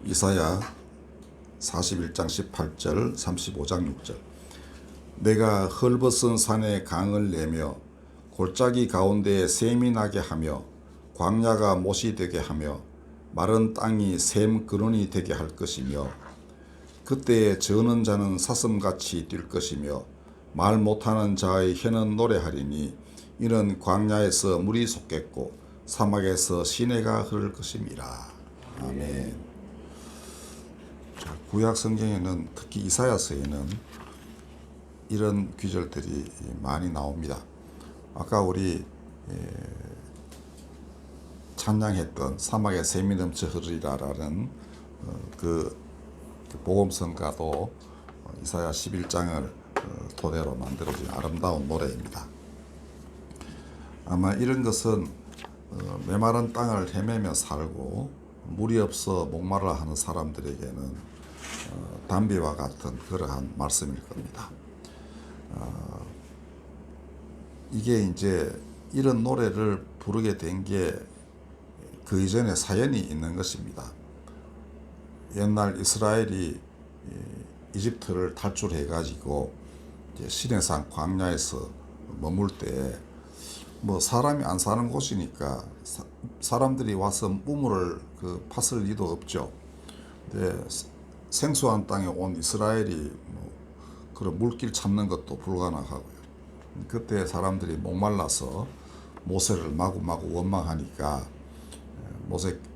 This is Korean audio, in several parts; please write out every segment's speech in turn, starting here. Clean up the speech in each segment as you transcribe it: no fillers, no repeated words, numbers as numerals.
이사야 41장 18절 35장 6절. 내가 헐벗은 산에 강을 내며 골짜기 가운데에 샘이 나게 하며 광야가 못이 되게 하며 마른 땅이 샘 근원이 되게 할 것이며 그때에 저는 자는 사슴같이 뛸 것이며 말 못하는 자의 혀는 노래하리니 이는 광야에서 물이 솟겠고 사막에서 시내가 흐를 것임이라. 아멘. 자, 구약 성경에는 특히 이사야서에는 이런 구절들이 많이 나옵니다. 아까 우리 찬양했던 사막에 샘이 넘쳐 흐르리라라는 그 복음성가도 이사야 11장을 토대로 만들어진 아름다운 노래입니다. 아마 이런 것은 메마른 땅을 헤매며 살고 물이 없어 목마르 하는 사람들에게는 담비와 같은 그러한 말씀일 겁니다. 이게 이제 이런 노래를 부르게 된 게 그 이전에 사연이 있는 것입니다. 옛날 이스라엘이 이집트를 탈출해 가지고 시내산 광야에서 머물 때 뭐 사람이 안 사는 곳이니까 사람들이 와서 우물을 파쓸 리도 없죠. 근데 생소한 땅에 온 이스라엘이 뭐 그런 물길 찾는 것도 불가능하고요. 그때 사람들이 목말라서 모세를 마구마구 원망하니까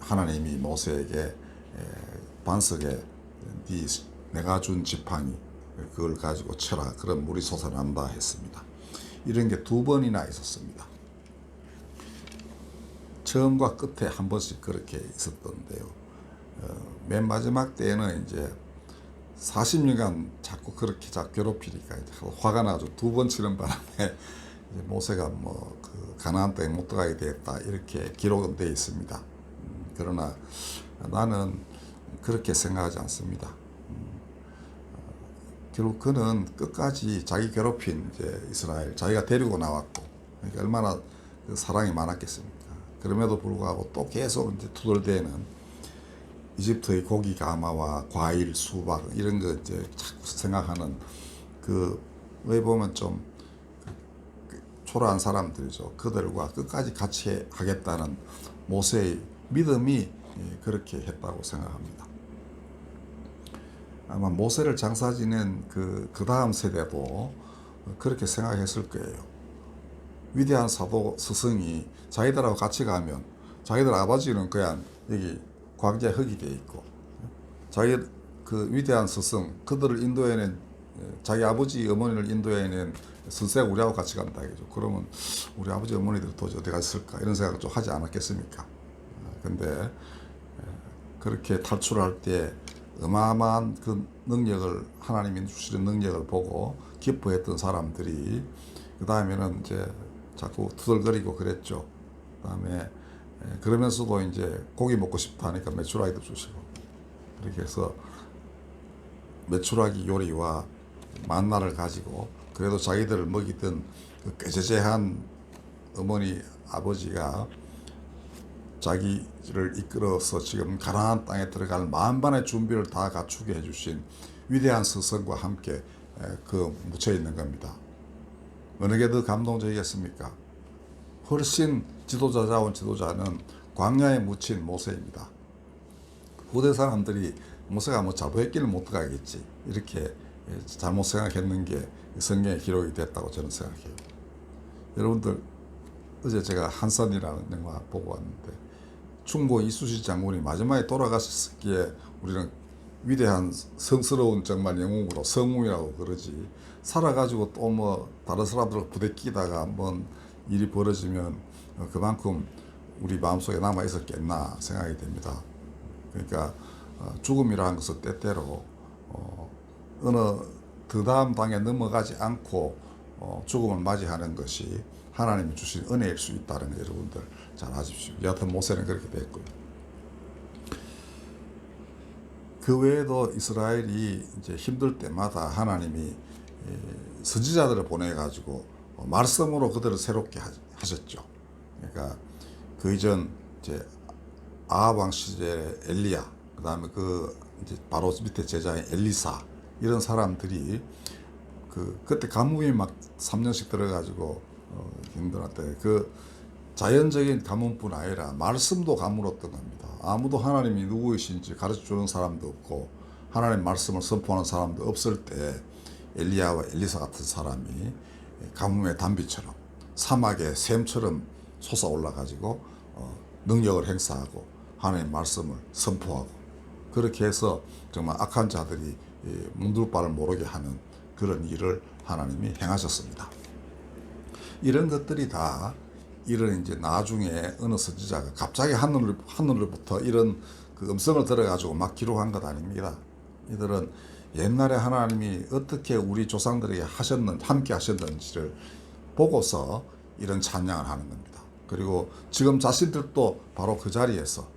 하나님이 모세에게 반석에 내가 준 지팡이 그걸 가지고 쳐라, 그런 물이 솟아난다 했습니다. 이런 게 2번이나 있었습니다. 처음과 끝에 한 번씩 그렇게 있었던데요. 맨 마지막 때에는 이제 40년간 자꾸 그렇게 괴롭히니까 이제 화가 나서 2번 치는 바람에 이제 모세가 가나안 땅에 못 들어가게 되었다, 이렇게 기록은 되어 있습니다. 그러나 나는 그렇게 생각하지 않습니다. 결국 그는 끝까지 자기 괴롭힌 이스라엘, 자기가 데리고 나왔고, 그러니까 얼마나 사랑이 많았겠습니까? 그럼에도 불구하고 또 계속 이제 투덜대는 이집트의 고기 가마와 과일, 수박 이런 거 이제 자꾸 생각하는 왜 보면 좀 초라한 사람들이죠. 그들과 끝까지 같이 하겠다는 모세의 믿음이 그렇게 했다고 생각합니다. 아마 모세를 장사 지낸 그 다음 세대도 그렇게 생각했을 거예요. 위대한 사도 스승이 자기들하고 같이 가면 자기들 아버지는 그냥 여기 광야에 흙이 돼 있고, 자기 위대한 스승 그들을 인도해낸 자기 아버지 어머니를 인도해낸 선생가 우리하고 같이 간다 이죠. 그러면 우리 아버지 어머니들 도저히 어디 갔을까, 이런 생각을 좀 하지 않았겠습니까? 근데 그렇게 탈출할 때 어마어마한 그 능력을, 하나님이 주시는 능력을 보고 기뻐했던 사람들이 그 다음에는 이제 자꾸 투덜거리고 그랬죠. 그 다음에 그러면서도 이제 고기 먹고 싶다 하니까 메추라기도 주시고, 그렇게 해서 메추라기 요리와 만나를 가지고 그래도 자기들을 먹이던 그 꾀죄죄한 어머니 아버지가 자기를 이끌어서 지금 가나안 땅에 들어갈 만반의 준비를 다 갖추게 해주신 위대한 스승과 함께 묻혀 있는 겁니다. 어느 게 더 감동적이겠습니까? 훨씬 지도자다운 지도자는 광야에 묻힌 모세입니다. 후대 사람들이 모세가 자부했기를 못 들어가겠지, 이렇게 잘못 생각했는 게 성경에 기록이 됐다고 저는 생각해요. 여러분들, 어제 제가 한산이라는 영화 보고 왔는데 충고 이수시 장군이 마지막에 돌아가셨기에 우리는 위대한 성스러운 정말 영웅으로 성웅이라고 그러지, 살아가지고 또 다른 사람들과 부대끼다가 한번 일이 벌어지면 그만큼 우리 마음속에 남아 있었겠나 생각이 됩니다. 그러니까 죽음이라는 것은 때때로 어느 그 다음 방에 넘어가지 않고 죽음을 맞이하는 것이 하나님이 주신 은혜일 수 있다는 거 여러분들 잘 아십시오. 여하튼 모세는 그렇게 됐고요. 그 외에도 이스라엘이 이제 힘들 때마다 하나님이 선지자들을 보내가지고 말씀으로 그들을 새롭게 하셨죠. 그러니까 그 이전 이제 아합 왕 시절에 엘리야, 그다음에 그 이제 바로 밑에 제자인 엘리사 이런 사람들이 그때 가뭄이 막 3년씩 들어가지고 힘들었대. 그 자연적인 가뭄뿐 아니라 말씀도 가물었던 겁니다. 아무도 하나님이 누구이신지 가르쳐 주는 사람도 없고 하나님 말씀을 선포하는 사람도 없을 때 엘리야와 엘리사 같은 사람이 가뭄의 단비처럼 사막의 샘처럼 솟아올라 가지고 능력을 행사하고 하나님 말씀을 선포하고 그렇게 해서 정말 악한 자들이 문둘 바를 모르게 하는 그런 일을 하나님이 행하셨습니다. 이런 것들이 다 이런 이제 나중에 어느 선지자가 갑자기 하늘로부터 이런 그 음성을 들어가지고 막 기록한 것 아닙니다. 이들은 옛날에 하나님이 어떻게 우리 조상들에게 함께 하셨는지를 보고서 이런 찬양을 하는 겁니다. 그리고 지금 자신들도 바로 그 자리에서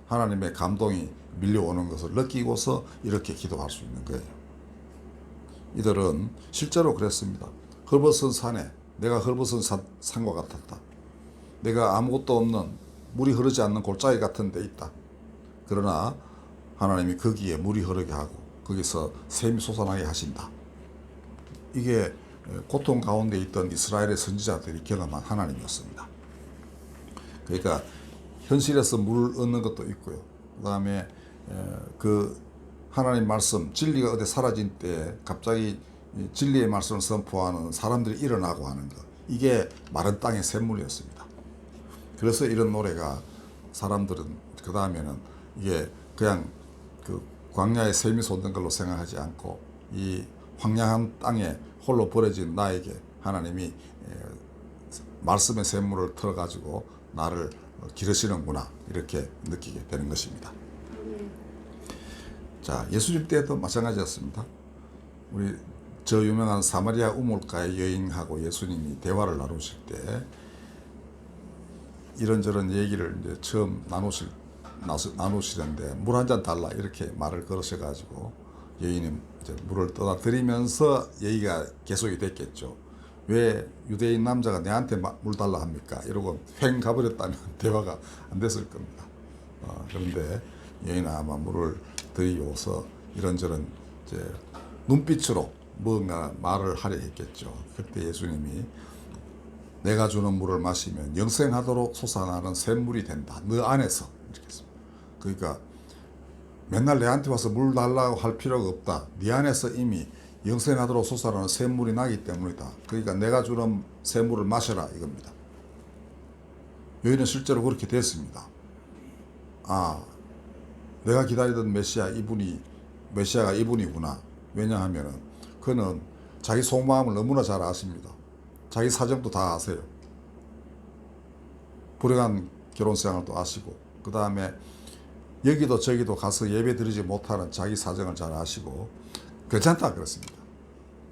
하나님의 감동이 밀려오는 것을 느끼고서 이렇게 기도할 수 있는 거예요. 이들은 실제로 그랬습니다. 헐벗은 산에 내가 헐벗은 산과 같았다. 내가 아무것도 없는 물이 흐르지 않는 골짜기 같은 데 있다. 그러나 하나님이 거기에 물이 흐르게 하고 거기서 샘이 솟아나게 하신다. 이게 고통 가운데 있던 이스라엘의 선지자들이 경험한 하나님이었습니다. 그러니까 현실에서 물을 얻는 것도 있고요. 그 다음에 그 하나님 말씀 진리가 어디 사라진 때 갑자기 진리의 말씀을 선포하는 사람들이 일어나고 하는 것, 이게 마른 땅의 샘물이었습니다. 그래서 이런 노래가 사람들은 그 다음에는 이게 그냥 그 광야의 샘이 솟는 걸로 생각하지 않고 이 황량한 땅에 홀로 버려진 나에게 하나님이 말씀의 샘물을 틀어가지고 나를 기르시는구나 이렇게 느끼게 되는 것입니다. 자, 예수님 때도 마찬가지였습니다. 우리 저 유명한 사마리아 우물가의 여인하고 예수님이 대화를 나누실 때 이런저런 얘기를 이제 처음 나누시는데 물 한 잔 달라 이렇게 말을 걸으셔가지고 여인이 이제 물을 떠다 드리면서 얘기가 계속이 됐겠죠. 왜 유대인 남자가 내한테 물 달라 합니까? 이러고 횡 가버렸다면 대화가 안 됐을 겁니다. 그런데 여인은 아마 물을 드리고서 이런저런 이제 눈빛으로 뭔가 말을 하려 했겠죠. 그때 예수님이 내가 주는 물을 마시면 영생하도록 솟아나는 샘물이 된다. 너 안에서. 이렇게 했습니다. 그러니까 맨날 내한테 와서 물 달라고 할 필요가 없다. 네 안에서 이미 영생하도록 솟아나는 샘물이 나기 때문이다. 그러니까 내가 주는 샘물을 마셔라 이겁니다. 여인은 실제로 그렇게 됐습니다. 아, 내가 기다리던 메시아가 이분이구나. 왜냐하면은 그는 자기 속마음을 너무나 잘 아십니다. 자기 사정도 다 아세요. 불행한 결혼생활도 아시고 그 다음에 여기도 저기도 가서 예배 드리지 못하는 자기 사정을 잘 아시고 괜찮다 그랬습니다.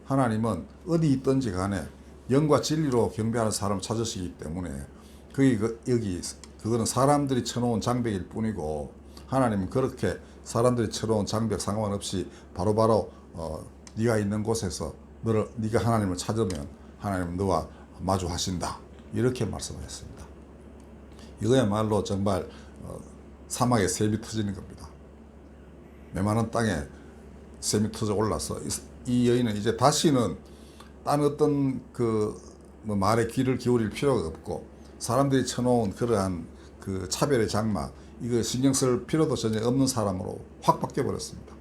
하나님은 어디 있든지 간에 영과 진리로 경배하는 사람을 찾으시기 때문에 그거는 사람들이 쳐놓은 장벽일 뿐이고 하나님은 그렇게 사람들이 쳐놓은 장벽 상관없이 바로바로 네가 있는 곳에서 네가 하나님을 찾으면 하나님은 너와 마주하신다. 이렇게 말씀하셨습니다. 이거야말로 정말 사막에 샘이 터지는 겁니다. 메마른 땅에 샘이 터져 올라서 이 여인은 이제 다시는 딴 어떤 말에 귀를 기울일 필요가 없고 사람들이 쳐놓은 그러한 그 차별의 장막 이거 신경 쓸 필요도 전혀 없는 사람으로 확 바뀌어 버렸습니다.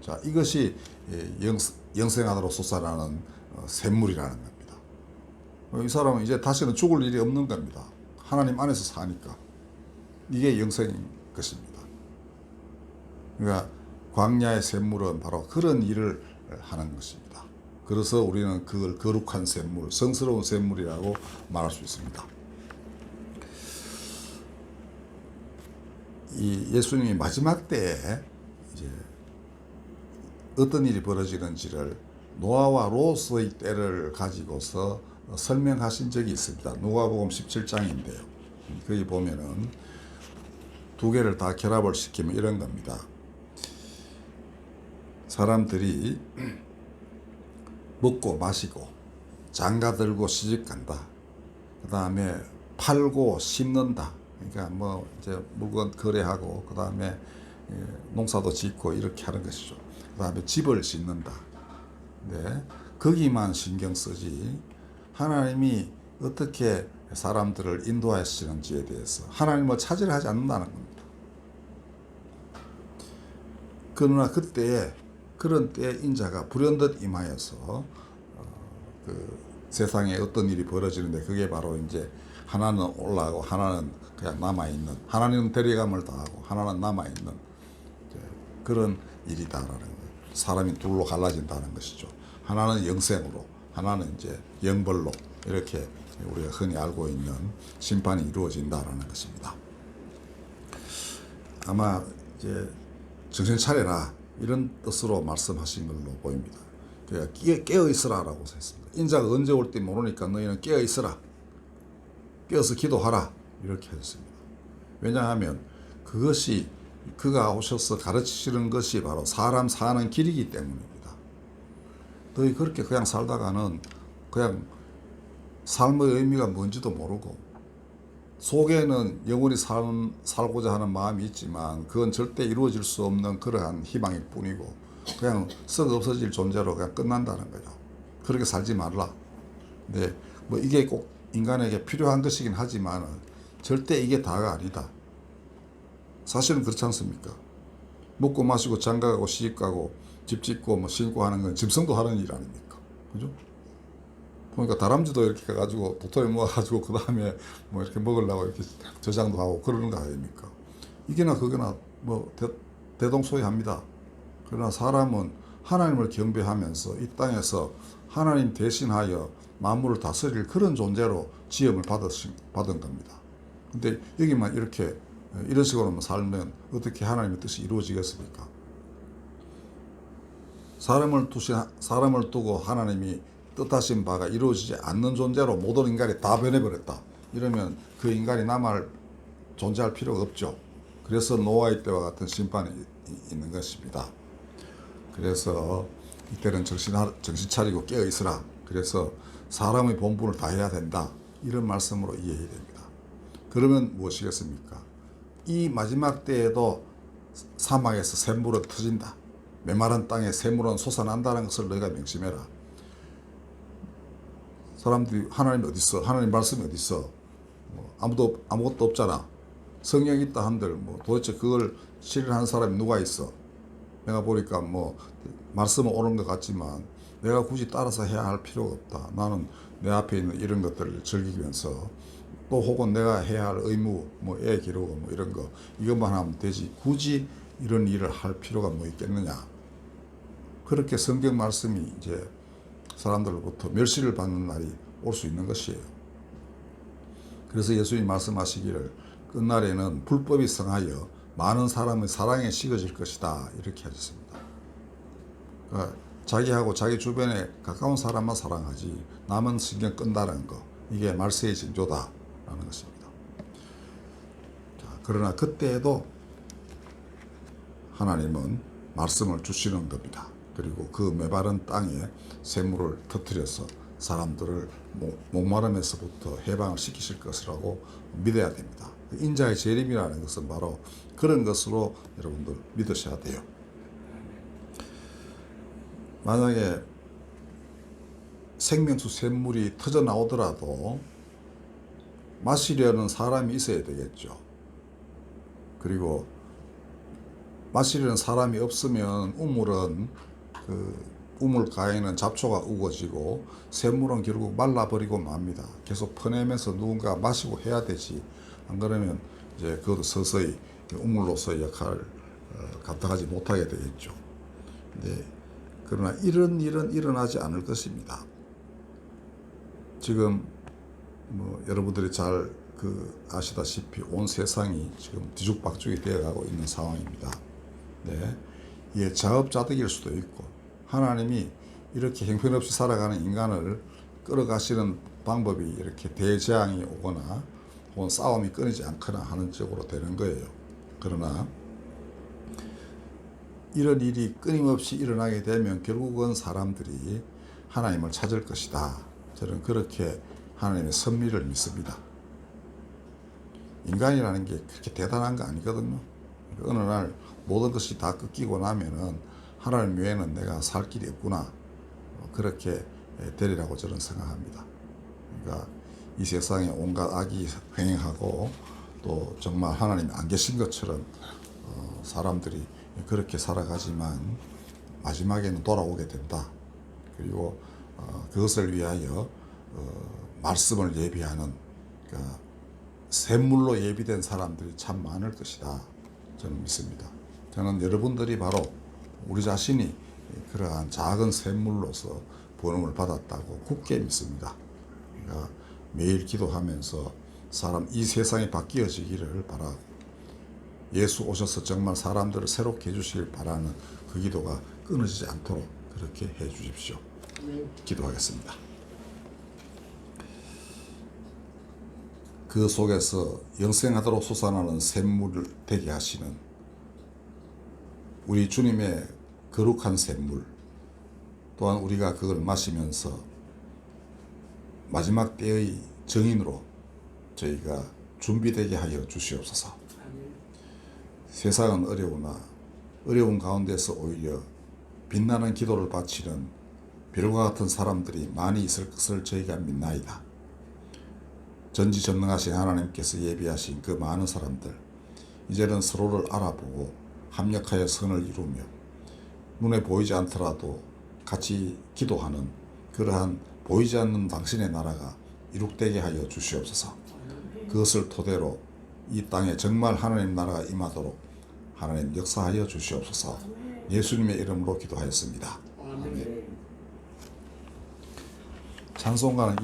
자, 이것이 영생하도록 솟아나는 샘물이라는 겁니다. 이 사람은 이제 다시는 죽을 일이 없는 겁니다. 하나님 안에서 사니까. 이게 영생인 것입니다. 그러니까 광야의 샘물은 바로 그런 일을 하는 것입니다. 그래서 우리는 그걸 거룩한 샘물, 성스러운 샘물이라고 말할 수 있습니다. 이 예수님이 마지막 때에 이제 어떤 일이 벌어지는지를 노아와 롯의 때를 가지고서 설명하신 적이 있습니다. 누가복음 17장인데요. 거기 보면은 두 개를 다 결합을 시키면 이런 겁니다. 사람들이 먹고 마시고 장가 들고 시집간다. 그 다음에 팔고 심는다. 그러니까 뭐 이제 물건 거래하고 그 다음에 농사도 짓고 이렇게 하는 것이죠. 그 다음에 집을 짓는다. 네, 거기만 신경 쓰지 하나님이 어떻게 사람들을 인도하시는지에 대해서 하나님을 차지를 하지 않는다는 겁니다. 그러나 그때에 그런 때에 인자가 불현듯 임하여서 그 세상에 어떤 일이 벌어지는데 그게 바로 이제 하나는 올라가고 하나는 그냥 남아있는, 하나는 데려감을 당하고 하나는 남아있는 그런 일이다라는 거예요. 사람이 둘로 갈라진다는 것이죠. 하나는 영생으로, 하나는 이제 영벌로 이렇게 우리가 흔히 알고 있는 심판이 이루어진다라는 것입니다. 아마 이제 정신 차려라 이런 뜻으로 말씀하신 걸로 보입니다. 그러니까 깨어 있으라라고 했습니다. 인자가 언제 올지 모르니까 너희는 깨어 있으라, 깨어서 기도하라 이렇게 했습니다. 왜냐하면 그것이 그가 오셔서 가르치시는 것이 바로 사람 사는 길이기 때문입니다. 너희 그렇게 그냥 살다가는 그냥 삶의 의미가 뭔지도 모르고 속에는 영원히 살고자 하는 마음이 있지만 그건 절대 이루어질 수 없는 그러한 희망일 뿐이고 그냥 썩 없어질 존재로 그냥 끝난다는 거죠. 그렇게 살지 말라. 근데 뭐 이게 꼭 인간에게 필요한 것이긴 하지만 절대 이게 다가 아니다. 사실은 그렇지 않습니까? 먹고 마시고 장가가고 시집가고 집 짓고 뭐 신고 하는 건 짐승도 하는 일 아닙니까? 그죠? 보니까 다람쥐도 이렇게 가가지고 도토리 모아가지고 그 다음에 뭐 이렇게 먹으려고 이렇게 저장도 하고 그러는 거 아닙니까? 이게나 그게나 뭐 대동소이합니다. 그러나 사람은 하나님을 경배하면서 이 땅에서 하나님 대신하여 만물을 다스릴 그런 존재로 지음을 받은 겁니다. 근데 여기만 이렇게 이런 식으로만 살면 어떻게 하나님의 뜻이 이루어지겠습니까? 사람을 두고 하나님이 뜻하신 바가 이루어지지 않는 존재로 모든 인간이 다 변해버렸다. 이러면 그 인간이 남을 존재할 필요가 없죠. 그래서 노아의 때와 같은 심판이 있는 것입니다. 그래서 이때는 정신 차리고 깨어 있으라. 그래서 사람의 본분을 다해야 된다. 이런 말씀으로 이해해야 됩니다. 그러면 무엇이겠습니까? 이 마지막 때에도 사막에서 샘물은 터진다. 메마른 땅에 샘물은 솟아난다는 것을 너희가 명심해라. 사람들이 하나님이 어디 있어? 하나님 말씀이 어디 있어? 뭐 아무것도 없잖아. 성령이 있다 한들 뭐 도대체 그걸 실현하는 사람이 누가 있어? 내가 보니까 뭐 말씀은 옳은 것 같지만 내가 굳이 따라서 해야 할 필요가 없다. 나는 내 앞에 있는 이런 것들을 즐기면서 또 혹은 내가 해야 할 의무, 뭐 애 기르고 뭐 이런 거 이것만 하면 되지 굳이 이런 일을 할 필요가 뭐 있겠느냐. 그렇게 성경 말씀이 이제 사람들로부터 멸시를 받는 날이 올 수 있는 것이에요. 그래서 예수님이 말씀하시기를 끝날에는 불법이 성하여 많은 사람의 사랑에 식어질 것이다 이렇게 하셨습니다. 그러니까 자기하고 자기 주변에 가까운 사람만 사랑하지 남은 신경 끈다는 거 이게 말세의 징조다라는 것입니다. 자, 그러나 그때에도 하나님은 말씀을 주시는 겁니다. 그리고 그 메마른 땅에 샘물을 터뜨려서 사람들을 목마름에서부터 해방을 시키실 것이라고 믿어야 됩니다. 인자의 재림이라는 것은 바로 그런 것으로 여러분들 믿으셔야 돼요. 만약에 생명수 샘물이 터져 나오더라도 마시려는 사람이 있어야 되겠죠. 그리고 마시려는 사람이 없으면 우물가에는 잡초가 우거지고 샘물은 결국 말라버리고 맙니다. 계속 퍼내면서 누군가 마시고 해야 되지. 안 그러면 이제 그것도 서서히 우물로서의 역할을 감당하지 못하게 되겠죠. 네. 그러나 이런 일은 일어나지 않을 것입니다. 지금 뭐 여러분들이 잘 아시다시피 온 세상이 지금 뒤죽박죽이 되어가고 있는 상황입니다. 네. 이게 자업자득일 수도 있고 하나님이 이렇게 형편없이 살아가는 인간을 끌어가시는 방법이 이렇게 대재앙이 오거나 혹은 싸움이 끊이지 않거나 하는 쪽으로 되는 거예요. 그러나 이런 일이 끊임없이 일어나게 되면 결국은 사람들이 하나님을 찾을 것이다. 저는 그렇게 하나님의 섭리를 믿습니다. 인간이라는 게 그렇게 대단한 거 아니거든요. 어느 날 모든 것이 다 꺾이고 나면은 하나님 외에는 내가 살 길이 없구나. 그렇게 되리라고 저는 생각합니다. 그러니까 이 세상에 온갖 악이 횡행하고 또 정말 하나님 안 계신 것처럼 사람들이 그렇게 살아가지만 마지막에는 돌아오게 된다. 그리고 그것을 위하여 말씀을 예비하는 그러니까 샘물로 예비된 사람들이 참 많을 것이다. 저는 믿습니다. 저는 여러분들이 바로 우리 자신이 그러한 작은 샘물로서 부름을 받았다고 굳게 믿습니다. 그러니까 매일 기도하면서 이 세상이 바뀌어지기를 바라고 예수 오셔서 정말 사람들을 새롭게 해주시길 바라는 그 기도가 끊어지지 않도록 그렇게 해 주십시오. 기도하겠습니다. 그 속에서 영생하도록 솟아나는 샘물을 되게 하시는 우리 주님의 거룩한 샘물, 또한 우리가 그걸 마시면서 마지막 때의 증인으로 저희가 준비되게 하여 주시옵소서. 세상은 어려우나 어려운 가운데서 오히려 빛나는 기도를 바치는 별과 같은 사람들이 많이 있을 것을 저희가 믿나이다. 전지전능하신 하나님께서 예비하신 그 많은 사람들, 이제는 서로를 알아보고 합력하여 선을 이루며 눈에 보이지 않더라도 같이 기도하는 그러한 보이지 않는 당신의 나라가 이룩되게 하여 주시옵소서. 그것을 토대로 이 땅에 정말 하나님 나라가 임하도록 하나님 역사하여 주시옵소서. 예수님의 이름으로 기도하였습니다. 아멘. 찬송가는